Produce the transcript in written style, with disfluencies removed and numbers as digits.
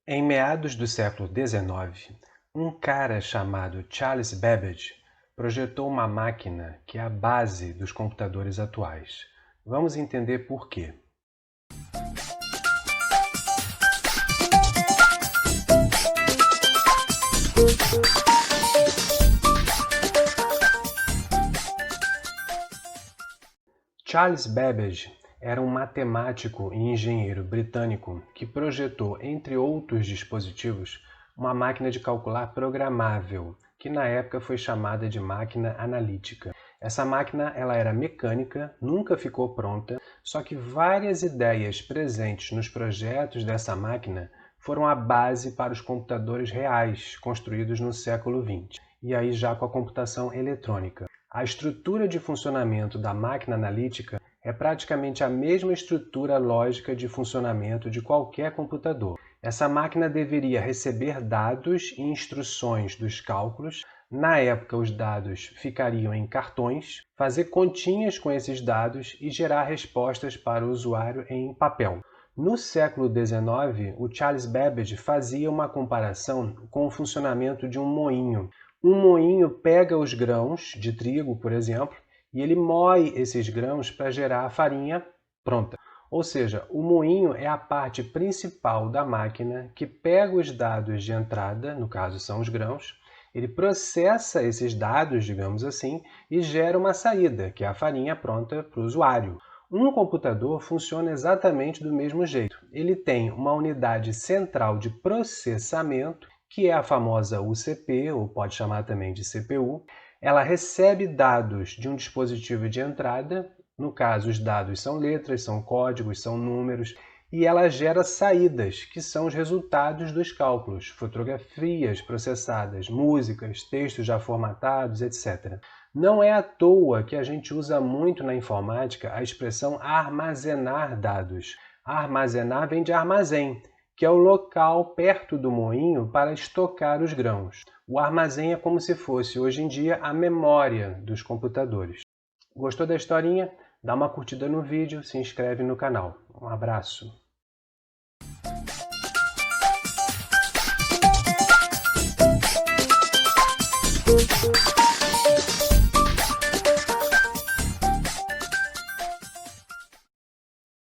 Em meados do século XIX, um cara chamado Charles Babbage projetou uma máquina que é a base dos computadores atuais. Vamos entender por quê. Charles Babbage era um matemático e engenheiro britânico que projetou, entre outros dispositivos, uma máquina de calcular programável, que na época foi chamada de máquina analítica. Essa máquina ela era mecânica, nunca ficou pronta, só que várias ideias presentes nos projetos dessa máquina foram a base para os computadores reais, construídos no século XX, e aí já com a computação eletrônica. A estrutura de funcionamento da máquina analítica é praticamente a mesma estrutura lógica de funcionamento de qualquer computador. Essa máquina deveria receber dados e instruções dos cálculos. Na época, os dados ficariam em cartões, fazer continhas com esses dados e gerar respostas para o usuário em papel. No século XIX, o Charles Babbage fazia uma comparação com o funcionamento de um moinho. Um moinho pega os grãos de trigo, por exemplo, e ele moe esses grãos para gerar a farinha pronta. Ou seja, o moinho é a parte principal da máquina que pega os dados de entrada, no caso são os grãos, ele processa esses dados, digamos assim, e gera uma saída, que é a farinha pronta para o usuário. Um computador funciona exatamente do mesmo jeito. Ele tem uma unidade central de processamento, que é a famosa UCP, ou pode chamar também de CPU. Ela recebe dados de um dispositivo de entrada, no caso os dados são letras, são códigos, são números, e ela gera saídas, que são os resultados dos cálculos, fotografias processadas, músicas, textos já formatados, etc. Não é à toa que a gente usa muito na informática a expressão armazenar dados. Armazenar vem de armazém, que é o local perto do moinho para estocar os grãos. O armazém é como se fosse, hoje em dia, a memória dos computadores. Gostou da historinha? Dá uma curtida no vídeo, se inscreve no canal. Um abraço!